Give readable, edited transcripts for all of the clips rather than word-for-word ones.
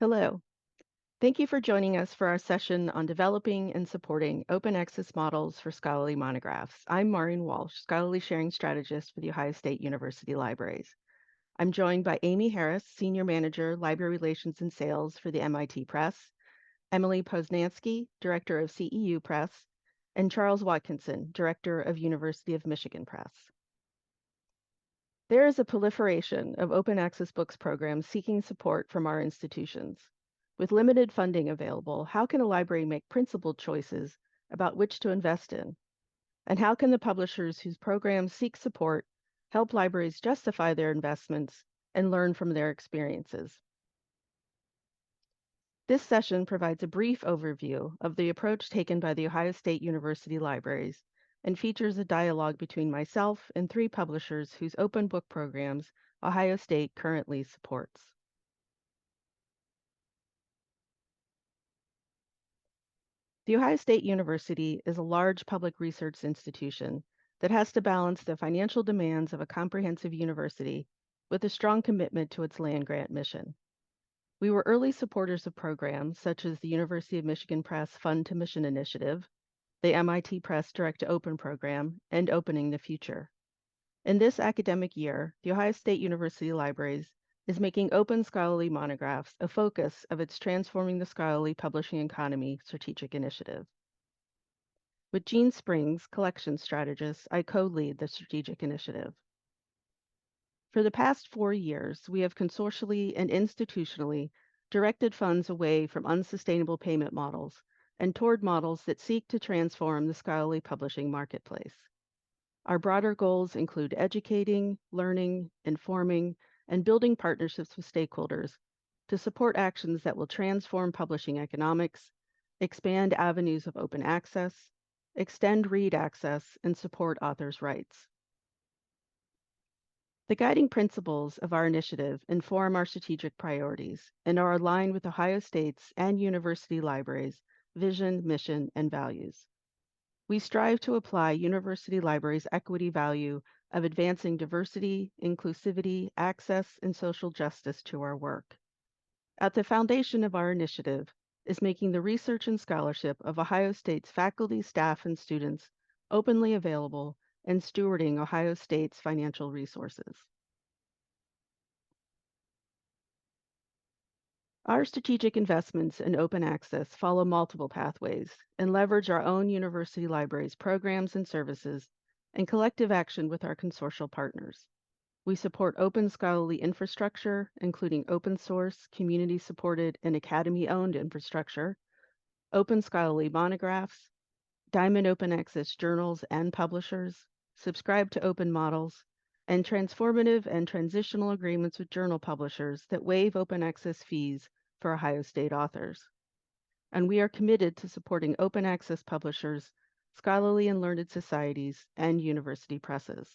Hello. Thank you for joining us for our session on developing and supporting open access models for scholarly monographs. I'm Maureen Walsh, Scholarly Sharing Strategist for the Ohio State University Libraries. I'm joined by Amy Harris, Senior Manager, Library Relations and Sales for the MIT Press, Emily Poznansky, Director of CEU Press, and Charles Watkinson, Director of University of Michigan Press. There is a proliferation of open access books programs seeking support from our institutions. With limited funding available, how can a library make principled choices about which to invest in? And how can the publishers whose programs seek support help libraries justify their investments and learn from their experiences? This session provides a brief overview of the approach taken by the Ohio State University Libraries and features a dialogue between myself and three publishers whose open book programs Ohio State currently supports. The Ohio State University is a large public research institution that has to balance the financial demands of a comprehensive university with a strong commitment to its land-grant mission. We were early supporters of programs such as the University of Michigan Press Fund to Mission Initiative, the MIT Press Direct to Open program, and Opening the Future. In this academic year, the Ohio State University Libraries is making open scholarly monographs a focus of its Transforming the Scholarly Publishing Economy strategic initiative. With Jean Springs, collection strategist, I co-lead the strategic initiative. For the past 4 years, we have consortially and institutionally directed funds away from unsustainable payment models and toward models that seek to transform the scholarly publishing marketplace. Our broader goals include educating, learning, informing, and building partnerships with stakeholders to support actions that will transform publishing economics, expand avenues of open access, extend read access, and support authors' rights. The guiding principles of our initiative inform our strategic priorities and are aligned with Ohio State's and university libraries' vision, mission, and values. We strive to apply university libraries' equity value of advancing diversity, inclusivity, access, and social justice to our work. At the foundation of our initiative is making the research and scholarship of Ohio State's faculty, staff, and students openly available and stewarding Ohio State's financial resources. Our strategic investments in open access follow multiple pathways and leverage our own university libraries' programs and services and collective action with our consortial partners. We support open scholarly infrastructure, including open source, community-supported, and academy-owned infrastructure, open scholarly monographs, diamond open access journals and publishers, subscribe to open models, and transformative and transitional agreements with journal publishers that waive open access fees for Ohio State authors. And we are committed to supporting open access publishers, scholarly and learned societies, and university presses.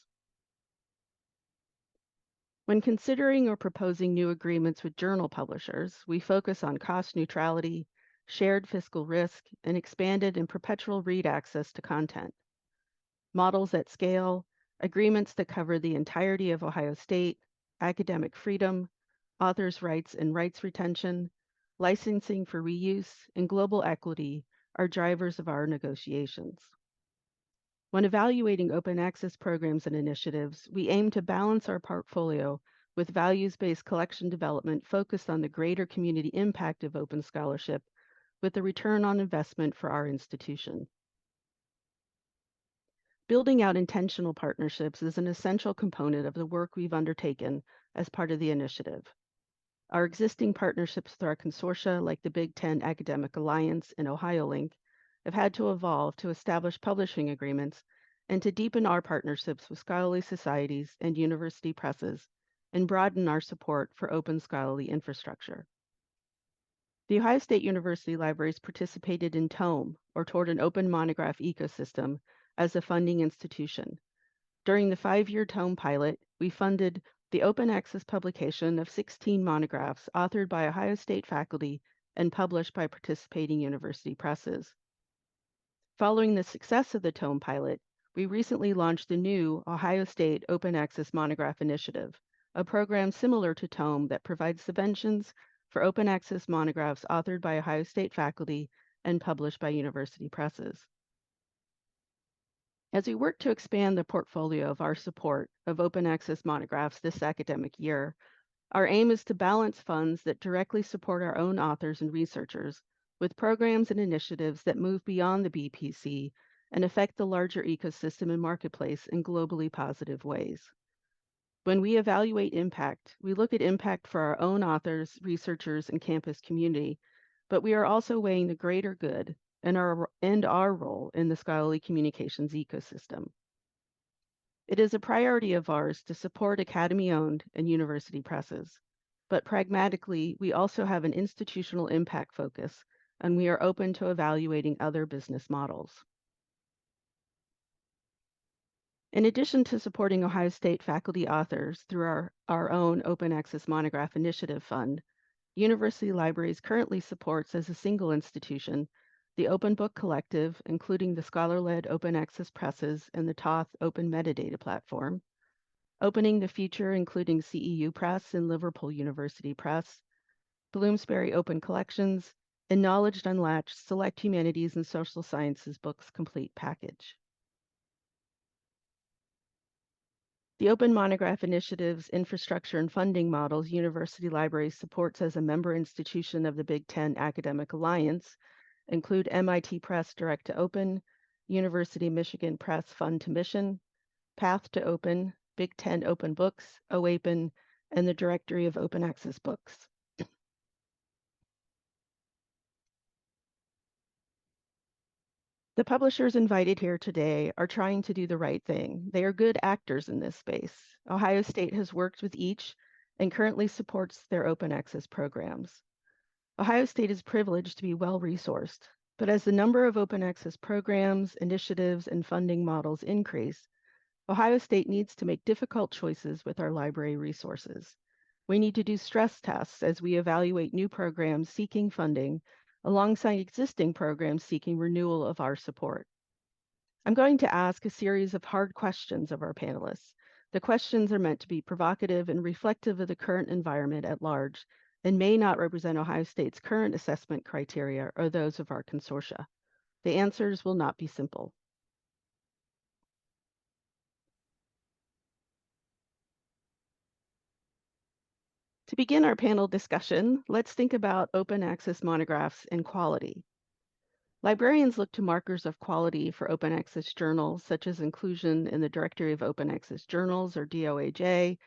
When considering or proposing new agreements with journal publishers, we focus on cost neutrality, shared fiscal risk, and expanded and perpetual read access to content. Models at scale, agreements that cover the entirety of Ohio State, academic freedom, authors' rights and rights retention, licensing for reuse, and global equity are drivers of our negotiations. When evaluating open access programs and initiatives, we aim to balance our portfolio with values-based collection development focused on the greater community impact of open scholarship with the return on investment for our institution. Building out intentional partnerships is an essential component of the work we've undertaken as part of the initiative. Our existing partnerships with our consortia, like the Big Ten Academic Alliance and OhioLink, have had to evolve to establish publishing agreements and to deepen our partnerships with scholarly societies and university presses and broaden our support for open scholarly infrastructure. The Ohio State University Libraries participated in TOME, or Toward an Open Monograph Ecosystem, as a funding institution. During the 5-year TOME pilot, we funded the open access publication of 16 monographs authored by Ohio State faculty and published by participating university presses. Following the success of the TOME pilot, we recently launched the new Ohio State Open Access Monograph Initiative, a program similar to TOME that provides subventions for open access monographs authored by Ohio State faculty and published by university presses. As we work to expand the portfolio of our support of open access monographs this academic year, our aim is to balance funds that directly support our own authors and researchers with programs and initiatives that move beyond the BPC and affect the larger ecosystem and marketplace in globally positive ways. When we evaluate impact, we look at impact for our own authors, researchers, and campus community, but we are also weighing the greater good and our role in the scholarly communications ecosystem. It is a priority of ours to support academy-owned and university presses, but pragmatically, we also have an institutional impact focus, and we are open to evaluating other business models. In addition to supporting Ohio State faculty authors through our own Open Access Monograph Initiative Fund, University Libraries currently supports as a single institution the Open Book Collective, including the scholar-led open access presses and the Toth Open Metadata Platform, Opening the Future, including CEU Press and Liverpool University Press, Bloomsbury Open Collections, and Knowledge Unlatched Select Humanities and Social Sciences Books Complete Package. The Open Monograph Initiative's infrastructure and funding models University Libraries supports as a member institution of the Big Ten Academic Alliance include MIT Press Direct to Open, University of Michigan Press Fund to Mission, Path to Open, Big Ten Open Books, OAPEN, and the Directory of Open Access Books. The publishers invited here today are trying to do the right thing. They are good actors in this space. Ohio State has worked with each and currently supports their open access programs. Ohio State is privileged to be well-resourced, but as the number of open access programs, initiatives, and funding models increase, Ohio State needs to make difficult choices with our library resources. We need to do stress tests as we evaluate new programs seeking funding alongside existing programs seeking renewal of our support. I'm going to ask a series of hard questions of our panelists. The questions are meant to be provocative and reflective of the current environment at large and may not represent Ohio State's current assessment criteria or those of our consortia. The answers will not be simple. To begin our panel discussion, let's think about open access monographs and quality. Librarians look to markers of quality for open access journals, such as inclusion in the Directory of Open Access Journals, or DOAJ,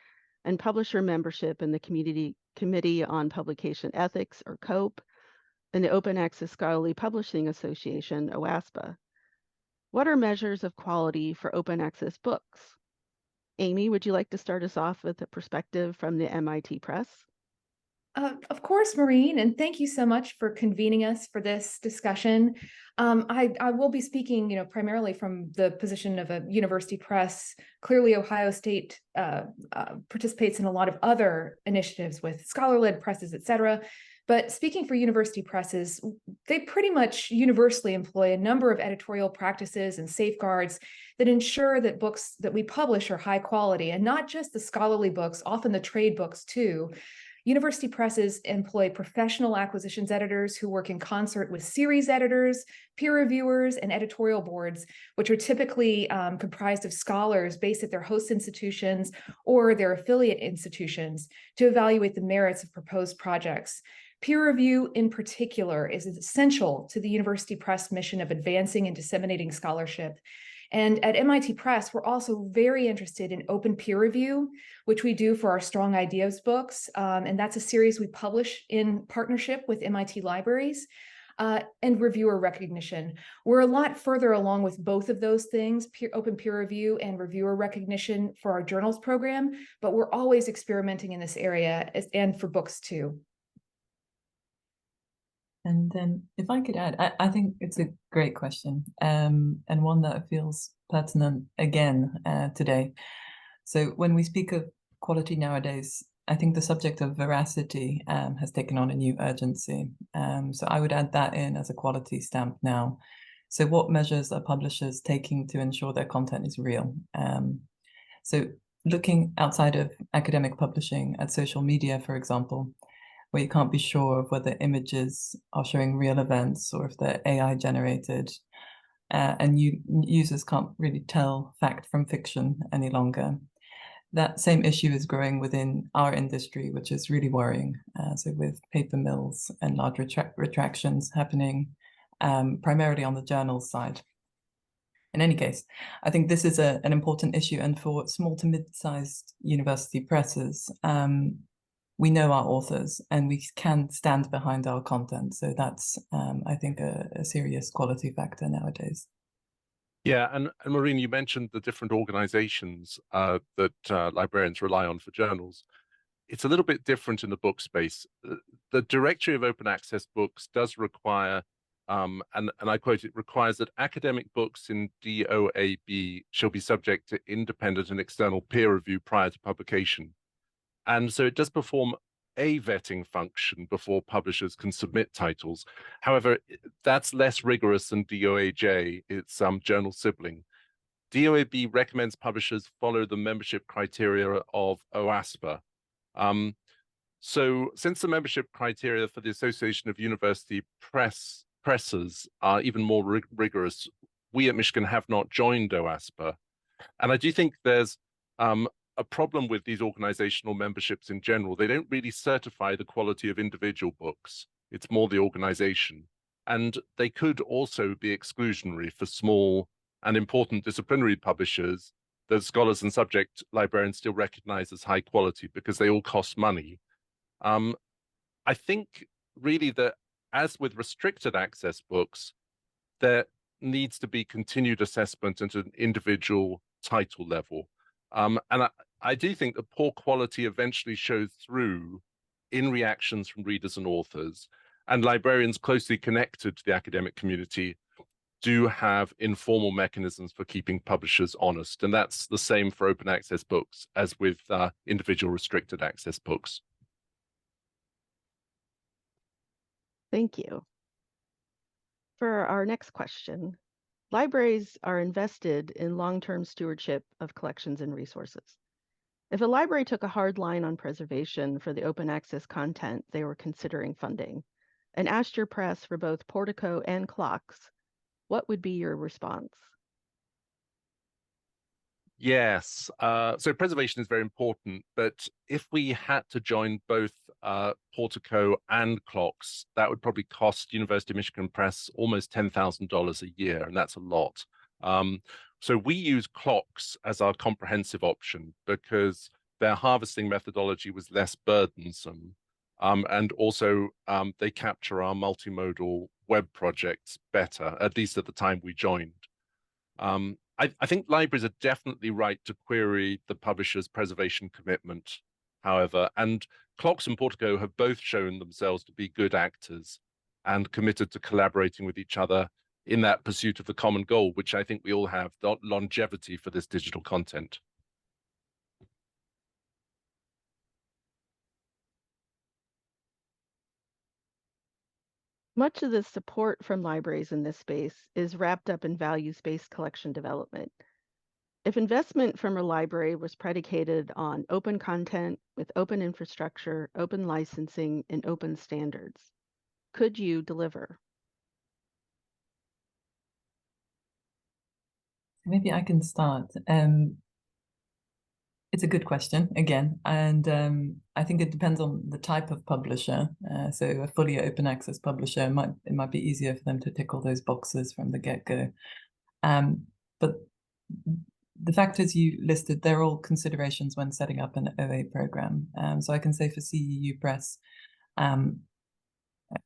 and publisher membership in the Committee on Publication Ethics, or COPE, and the Open Access Scholarly Publishing Association, OASPA. What are measures of quality for open access books? Amy, would you like to start us off with a perspective from the MIT Press? Of course, Maureen, and thank you so much for convening us for this discussion. I will be speaking, primarily from the position of a university press. Clearly, Ohio State participates in a lot of other initiatives with scholar-led presses, et cetera. But speaking for university presses, they pretty much universally employ a number of editorial practices and safeguards that ensure that books that we publish are high quality, and not just the scholarly books, often the trade books too. University presses employ professional acquisitions editors who work in concert with series editors, peer reviewers, and editorial boards, which are typically comprised of scholars based at their host institutions or their affiliate institutions to evaluate the merits of proposed projects. Peer review, in particular, is essential to the university press mission of advancing and disseminating scholarship. And at MIT Press, we're also very interested in open peer review, which we do for our Strong Ideas books. And that's a series we publish in partnership with MIT Libraries, and reviewer recognition. We're a lot further along with both of those things, open peer review and reviewer recognition for our journals program, but we're always experimenting in this area and for books too. And then if I could add, I think it's a great question, and one that feels pertinent again today. So when we speak of quality nowadays, I think the subject of veracity has taken on a new urgency. So I would add that in as a quality stamp now. So what measures are publishers taking to ensure their content is real? So looking outside of academic publishing at social media, for example, where you can't be sure of whether images are showing real events or if they're AI generated. And users can't really tell fact from fiction any longer. That same issue is growing within our industry, which is really worrying. So with paper mills and large retractions happening primarily on the journal side. In any case, I think this is an important issue, and for small to mid-sized university presses, we know our authors and we can stand behind our content. So that's, I think, a serious quality factor nowadays. Yeah, and Maureen, you mentioned the different organizations that librarians rely on for journals. It's a little bit different in the book space. The Directory of Open Access Books does require, and I quote, it requires that academic books in DOAB shall be subject to independent and external peer review prior to publication. And so it does perform a vetting function before publishers can submit titles. However, that's less rigorous than DOAJ, its journal sibling. DOAB recommends publishers follow the membership criteria of OASPA. So since the membership criteria for the Association of University Presses are even more rigorous, we at Michigan have not joined OASPA. And I do think there's a problem with these organizational memberships in general. They don't really certify the quality of individual books. It's more the organization. And they could also be exclusionary for small and important disciplinary publishers that scholars and subject librarians still recognize as high quality because they all cost money. I think really that, as with restricted access books, there needs to be continued assessment at an individual title level. And I do think that poor quality eventually shows through in reactions from readers and authors, and librarians closely connected to the academic community do have informal mechanisms for keeping publishers honest. And that's the same for open access books as with individual restricted access books. Thank you. For our next question, libraries are invested in long-term stewardship of collections and resources. If a library took a hard line on preservation for the open access content they were considering funding and asked your press for both Portico and clocks, what would be your response? Yes, so preservation is very important, but if we had to join both Portico and clocks, that would probably cost University of Michigan Press almost $10,000 a year, and that's a lot. So we use clocks as our comprehensive option because their harvesting methodology was less burdensome, and also they capture our multimodal web projects better, at least at the time we joined. I think libraries are definitely right to query the publisher's preservation commitment, however, and Clocks and Portico have both shown themselves to be good actors and committed to collaborating with each other in that pursuit of the common goal, which I think we all have, the longevity for this digital content. Much of the support from libraries in this space is wrapped up in values-based collection development. If investment from a library was predicated on open content with open infrastructure, open licensing, and open standards, could you deliver? Maybe I can start. It's a good question again, and I think it depends on the type of publisher. So a fully open access publisher it might be easier for them to tick all those boxes from the get-go. But the factors you listed, they're all considerations when setting up an OA program. So I can say for CEU Press,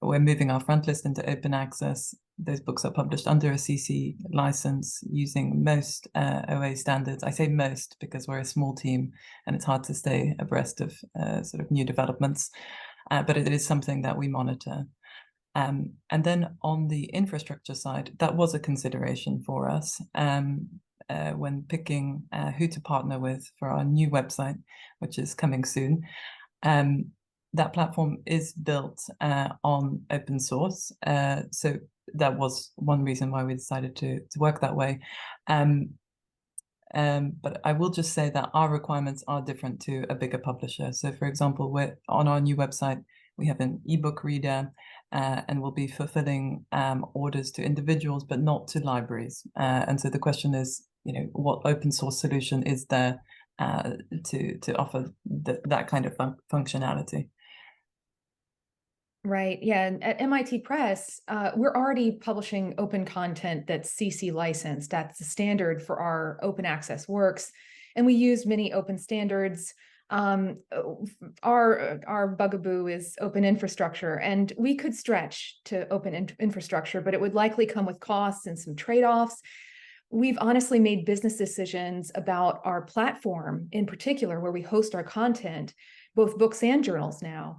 we're moving our front list into open access. Those books are published under a CC license using most OA standards. I say most because we're a small team and it's hard to stay abreast of sort of new developments, but it is something that we monitor. And then on the infrastructure side, that was a consideration for us when picking who to partner with for our new website, which is coming soon. That platform is built on open source. So that was one reason why we decided to work that way. But I will just say that our requirements are different to a bigger publisher. So for example, on our new website, We have an ebook reader, and we'll be fulfilling orders to individuals, but not to libraries. And so the question is, what open source solution is there to offer that kind of functionality? Right. Yeah. And at MIT Press, we're already publishing open content that's CC licensed. That's the standard for our open access works. And we use many open standards. Our bugaboo is open infrastructure, and we could stretch to open infrastructure, but it would likely come with costs and some trade-offs. We've honestly made business decisions about our platform in particular, where we host our content, both books and journals now,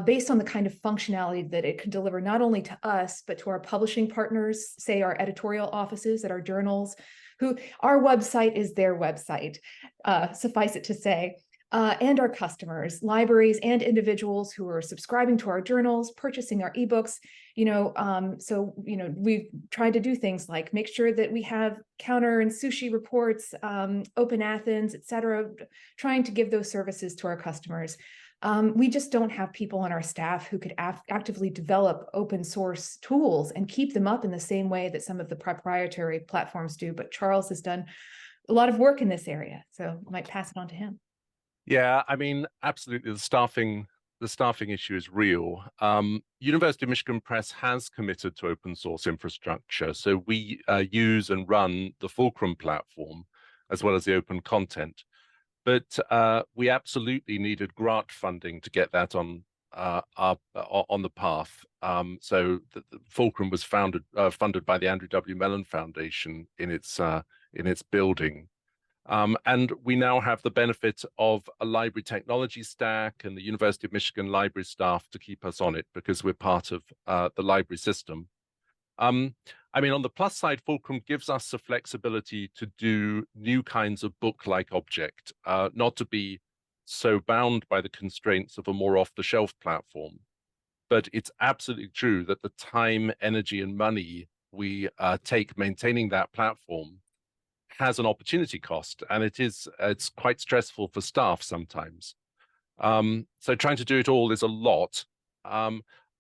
based on the kind of functionality that it could deliver not only to us, but to our publishing partners, say our editorial offices at our journals, who our website is their website, suffice it to say, and our customers, libraries and individuals who are subscribing to our journals, purchasing our ebooks. We've tried to do things like make sure that we have counter and sushi reports, Open Athens, et cetera, trying to give those services to our customers. We just don't have people on our staff who could actively develop open source tools and keep them up in the same way that some of the proprietary platforms do. But Charles has done a lot of work in this area, so I might pass it on to him. Yeah, I mean, absolutely. The staffing issue is real. University of Michigan Press has committed to open source infrastructure. So we use and run the Fulcrum platform as well as the open content. But we absolutely needed grant funding to get that on the path. So the Fulcrum was funded by the Andrew W. Mellon Foundation in its building. And we now have the benefit of a library technology stack and the University of Michigan library staff to keep us on it because we're part of the library system. I mean, on the plus side, Fulcrum gives us the flexibility to do new kinds of book-like object, not to be so bound by the constraints of a more off-the-shelf platform. But it's absolutely true that the time, energy, and money we take maintaining that platform has an opportunity cost, and it's quite stressful for staff sometimes. So trying to do it all is a lot.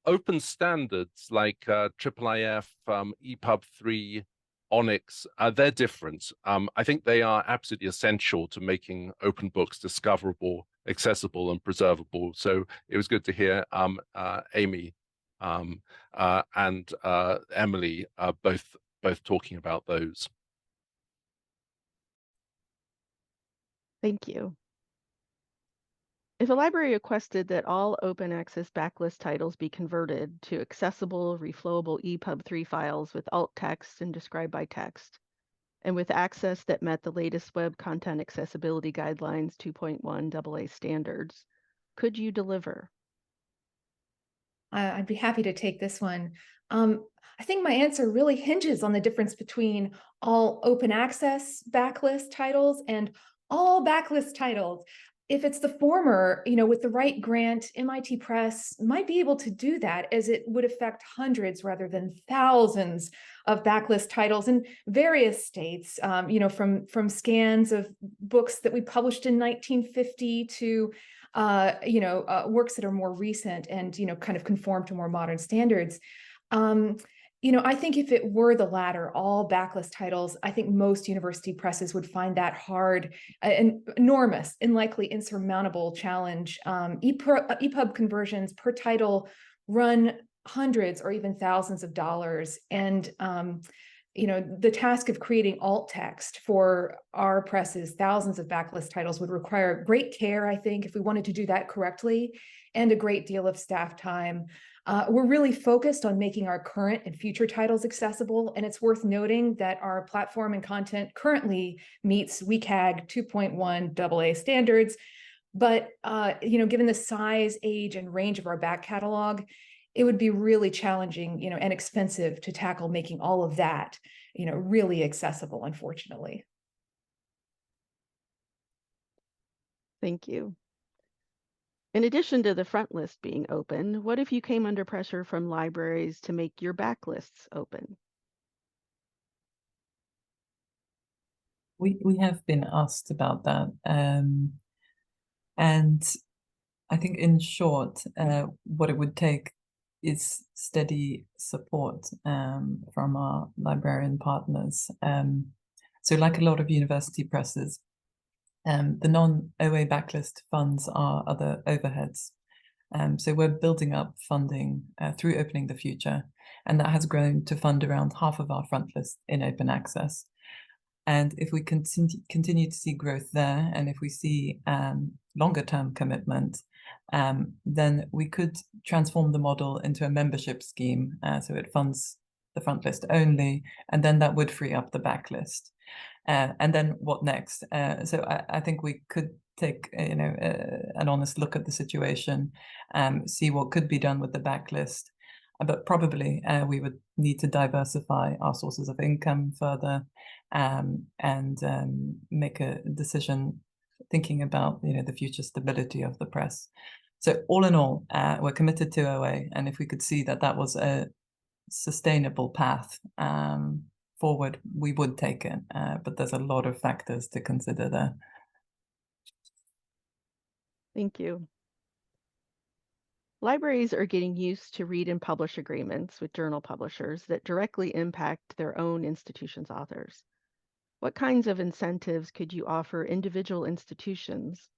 Open standards like IIIF, EPUB 3, Onyx, they're different. I think they are absolutely essential to making open books discoverable, accessible, and preservable. So it was good to hear Amy and Emily both talking about those. Thank you. If a library requested that all open access backlist titles be converted to accessible, reflowable EPUB 3 files with alt text and described by text, and with access that met the latest Web Content Accessibility Guidelines 2.1 AA standards, could you deliver? I'd be happy to take this one. I think my answer really hinges on the difference between all open access backlist titles and all backlist titles. If it's the former, with the right grant, MIT Press might be able to do that, as it would affect hundreds rather than thousands of backlist titles in various states, from scans of books that we published in 1950 to works that are more recent and, kind of conform to more modern standards. I think if it were the latter, all backlist titles, I think most university presses would find that hard, an enormous and likely insurmountable challenge. EPUB conversions per title run hundreds or even thousands of dollars. And the task of creating alt text for our presses, thousands of backlist titles, would require great care, I think, if we wanted to do that correctly, and a great deal of staff time. We're really focused on making our current and future titles accessible, and it's worth noting that our platform and content currently meets WCAG 2.1 AA standards. But given the size, age, and range of our back catalog, it would be really challenging, and expensive to tackle making all of that, really accessible, unfortunately. Thank you. In addition to the front list being open, what if you came under pressure from libraries to make your backlists open? We have been asked about that. And I think in short, what it would take is steady support from our librarian partners. So like a lot of university presses, the non-OA backlist funds are other overheads. So we're building up funding through Opening the Future, and that has grown to fund around half of our front list in open access. And if we continue to see growth there, and if we see longer term commitment, then we could transform the model into a membership scheme. So it funds the front list only, and then that would free up the backlist. And then what next? So I think we could take an honest look at the situation, see what could be done with the backlist. But probably we would need to diversify our sources of income further, and make a decision thinking about the future stability of the press. So all in all, we're committed to OA, and if we could see that that was a sustainable path forward, we would take it. But there's a lot of factors to consider there. Thank you. Libraries are getting used to read and publish agreements with journal publishers that directly impact their own institution's authors. What kinds of incentives could you offer individual institutions,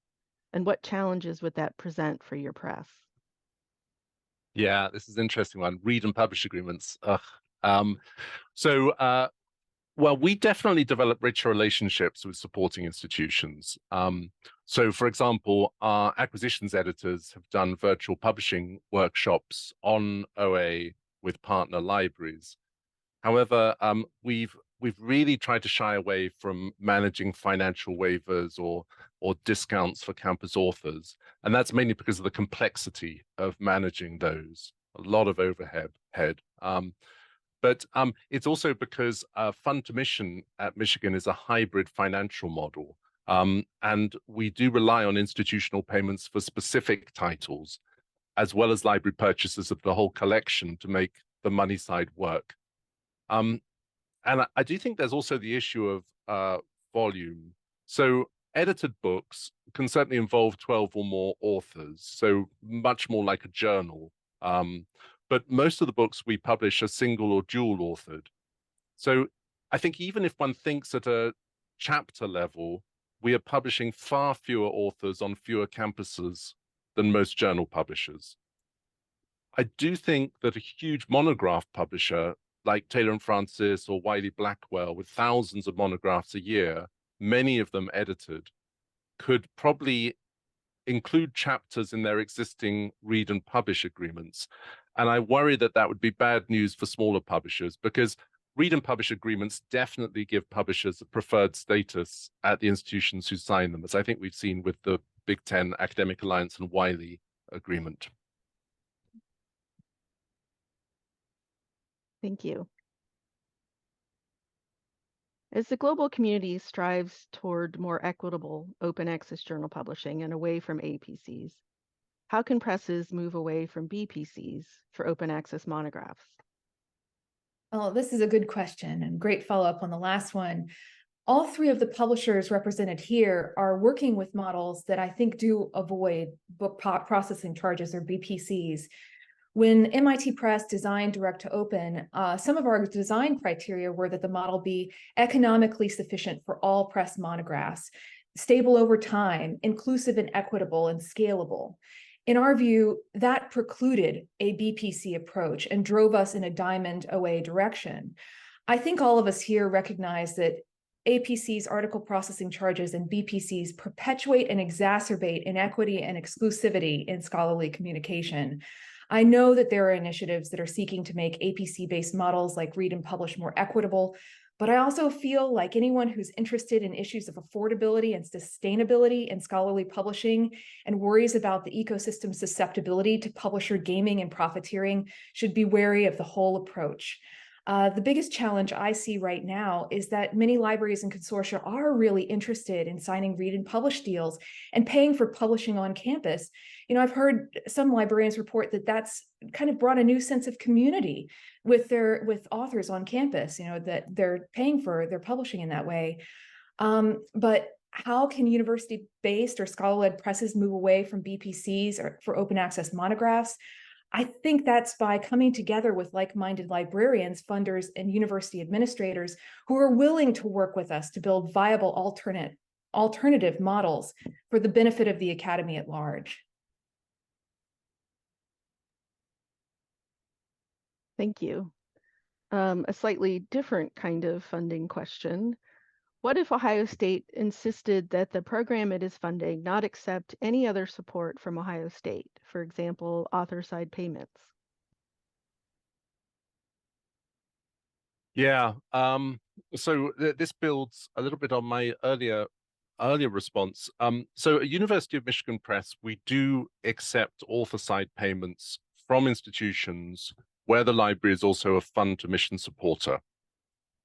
and what challenges would that present for your press? Yeah, this is an interesting one. Read and publish agreements. Well, we definitely develop richer relationships with supporting institutions. So, for example, our acquisitions editors have done virtual publishing workshops on OA with partner libraries. However, we've really tried to shy away from managing financial waivers or discounts for campus authors, and that's mainly because of the complexity of managing those. A lot of overhead. But it's also because fund to mission at Michigan is a hybrid financial model. And we do rely on institutional payments for specific titles, as well as library purchases of the whole collection to make the money side work. And I do think there's also the issue of volume. So edited books can certainly involve 12 or more authors, so much more like a journal. But most of the books we publish are single or dual authored. So I think even if one thinks at a chapter level, we are publishing far fewer authors on fewer campuses than most journal publishers. I do think that a huge monograph publisher like Taylor & Francis or Wiley Blackwell, with thousands of monographs a year, many of them edited, could probably include chapters in their existing read and publish agreements. And I worry that that would be bad news for smaller publishers, because read and publish agreements definitely give publishers a preferred status at the institutions who sign them, as I think we've seen with the Big Ten Academic Alliance and Wiley agreement. Thank you. As the global community strives toward more equitable open access journal publishing and away from APCs, how can presses move away from BPCs for open access monographs? Oh, this is a good question and great follow-up on the last one. All three of the publishers represented here are working with models that I think do avoid book processing charges, or BPCs. When MIT Press designed Direct to Open, some of our design criteria were that the model be economically sufficient for all press monographs, stable over time, inclusive and equitable, and scalable. In our view, that precluded a BPC approach and drove us in a diamond OA direction. I think all of us here recognize that APC's article processing charges and BPCs perpetuate and exacerbate inequity and exclusivity in scholarly communication. I know that there are initiatives that are seeking to make APC-based models like read and publish more equitable, but I also feel like anyone who's interested in issues of affordability and sustainability in scholarly publishing and worries about the ecosystem's susceptibility to publisher gaming and profiteering should be wary of the whole approach. The biggest challenge I see right now is that many libraries and consortia are really interested in signing read and publish deals and paying for publishing on campus. You know, I've heard some librarians report that that's kind of brought a new sense of community with authors on campus, you know, that they're paying for their publishing in that way. But how can university-based or scholar-led presses move away from BPCs or for open access monographs? I think that's by coming together with like-minded librarians, funders, and university administrators who are willing to work with us to build viable alternative models for the benefit of the academy at large. Thank you. A slightly different kind of funding question. What if Ohio State insisted that the program it is funding not accept any other support from Ohio State, for example, author-side payments? Yeah. So this builds a little bit on my earlier response. So at University of Michigan Press, we do accept author-side payments from institutions where the library is also a fund-to-mission supporter.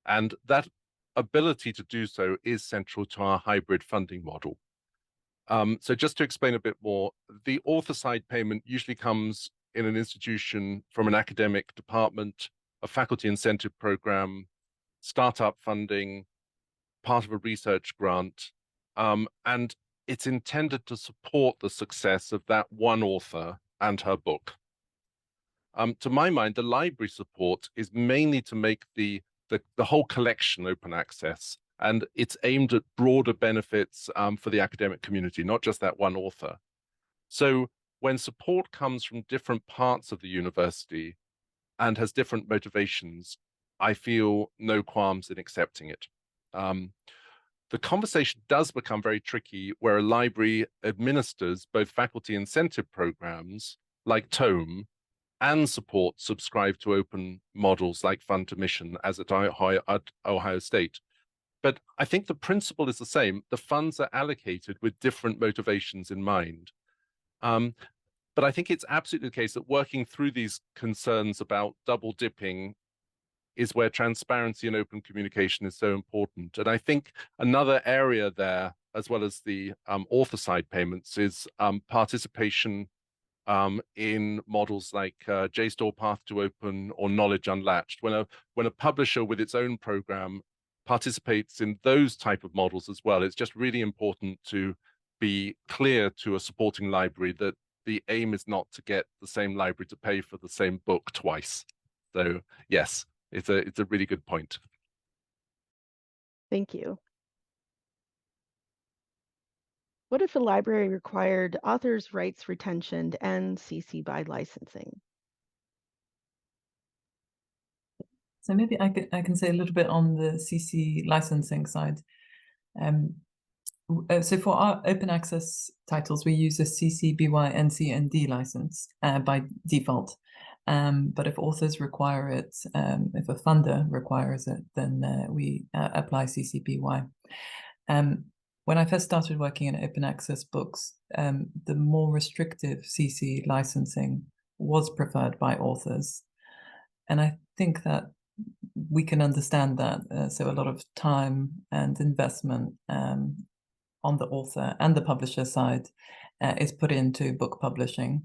And that ability to do so is central to our hybrid funding model. So just to explain a bit more, the author-side payment usually comes in an institution from an academic department, a faculty incentive program, startup funding, part of a research grant, and it's intended to support the success of that one author and her book. To my mind, the library support is mainly to make the whole collection open access, and it's aimed at broader benefits for the academic community, not just that one author. So when support comes from different parts of the university and has different motivations, I feel no qualms in accepting it. The conversation does become very tricky where a library administers both faculty incentive programs like Tome and support subscribe to open models like fund to mission as at Ohio State. But I think the principle is the same. The funds are allocated with different motivations in mind. But I think it's absolutely the case that working through these concerns about double dipping is where transparency and open communication is so important. And I think another area there, as well as the author side payments, is participation in models like JSTOR Path to Open or Knowledge Unlatched. When a publisher with its own program participates in those type of models as well, it's just really important to be clear to a supporting library that the aim is not to get the same library to pay for the same book twice. So yes, it's a really good point. Thank you. What if a library required authors' rights retention and CC BY licensing? So maybe I can say a little bit on the CC licensing side. So for our open access titles, we use a CC BY NC and D license by default. But if authors require it, if a funder requires it, then we apply CC BY. When I first started working in open access books, the more restrictive CC licensing was preferred by authors. And I think that we can understand that. So a lot of time and investment on the author and the publisher side is put into book publishing.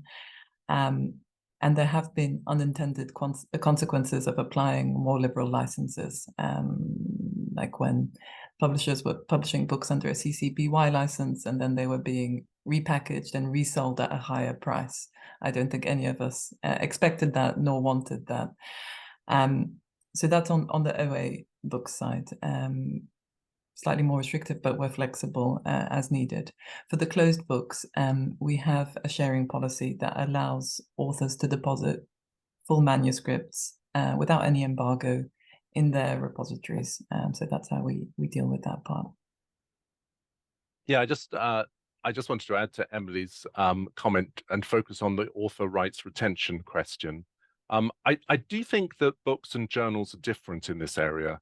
And there have been unintended consequences of applying more liberal licenses, like when publishers were publishing books under a CC BY license and then they were being repackaged and resold at a higher price. I don't think any of us expected that nor wanted that. So that's on the OA book side. Slightly more restrictive, but we're flexible as needed. For the closed books, we have a sharing policy that allows authors to deposit full manuscripts without any embargo in their repositories. So that's how we deal with that part. Yeah, I just wanted to add to Emily's comment and focus on the author rights retention question. I do think that books and journals are different in this area.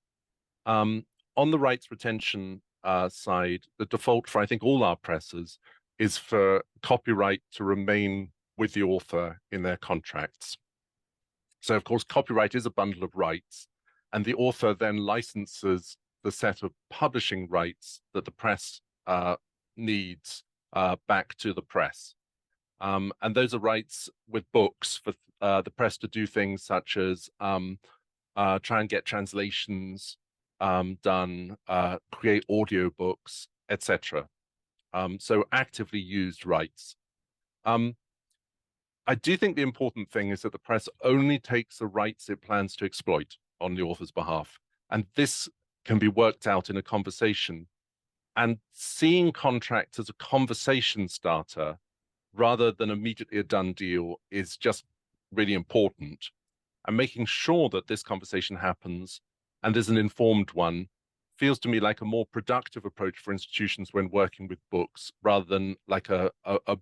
On the rights retention side, the default for I think all our presses is for copyright to remain with the author in their contracts. So of course, copyright is a bundle of rights, and the author then licenses the set of publishing rights that the press needs back to the press. And those are rights with books for the press to do things such as try and get translations done, create audiobooks, etc. So actively used rights. I do think the important thing is that the press only takes the rights it plans to exploit on the author's behalf. And this can be worked out in a conversation. And seeing contracts as a conversation starter rather than immediately a done deal is just really important. And making sure that this conversation happens and is an informed one feels to me like a more productive approach for institutions when working with books rather than like a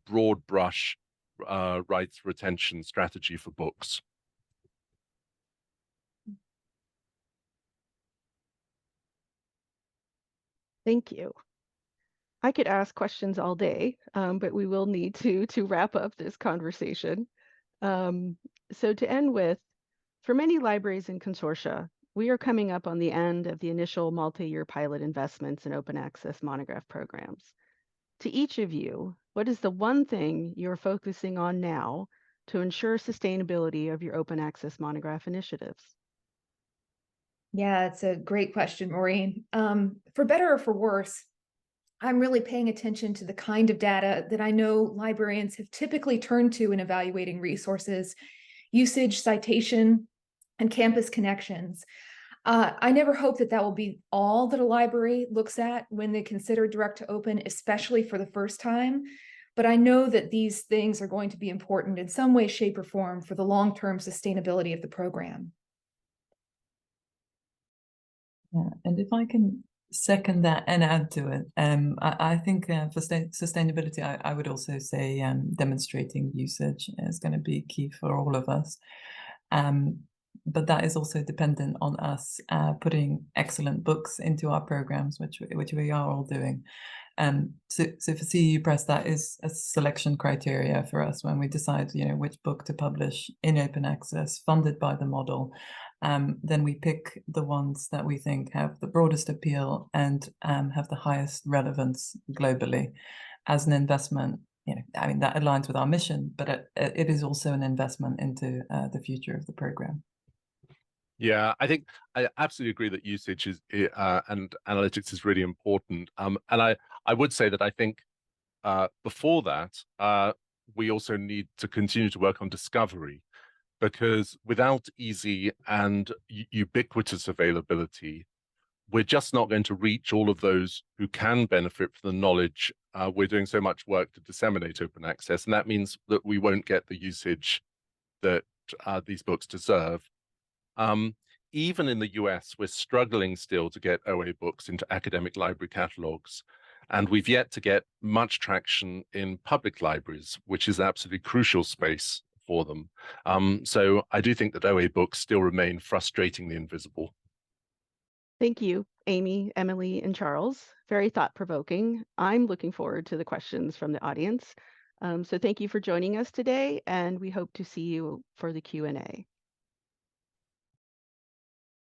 broad brush rights retention strategy for books. Thank you. I could ask questions all day, but we will need to wrap up this conversation. So to end with, for many libraries and consortia, we are coming up on the end of the initial multi-year pilot investments in open access monograph programs. To each of you, what is the one thing you're focusing on now to ensure sustainability of your open access monograph initiatives? Yeah, it's a great question, Maureen. For better or for worse, I'm really paying attention to the kind of data that I know librarians have typically turned to in evaluating resources, usage, citation, and campus connections. I never hope that that will be all that a library looks at when they consider direct to open, especially for the first time. But I know that these things are going to be important in some way, shape, or form for the long-term sustainability of the program. Yeah, and if I can second that and add to it, I think for sustainability, I would also say demonstrating usage is going to be key for all of us. But that is also dependent on us putting excellent books into our programs, which we are all doing. So for CEU Press, that is a selection criteria for us when we decide, which book to publish in open access, funded by the model. Then we pick the ones that we think have the broadest appeal and have the highest relevance globally as an investment. That aligns with our mission, but it is also an investment into the future of the program. Yeah, I think I absolutely agree that usage is and analytics is really important. And I would say that I think before that, we also need to continue to work on discovery, because without easy and ubiquitous availability, we're just not going to reach all of those who can benefit from the knowledge. We're doing so much work to disseminate open access, and that means that we won't get the usage that these books deserve. Even in the US, we're struggling still to get OA books into academic library catalogs. And we've yet to get much traction in public libraries, which is absolutely crucial space for them. So I do think that OA books still remain frustratingly invisible. Thank you, Amy, Emily, and Charles. Very thought-provoking. I'm looking forward to the questions from the audience. So thank you for joining us today, and we hope to see you for the Q&A.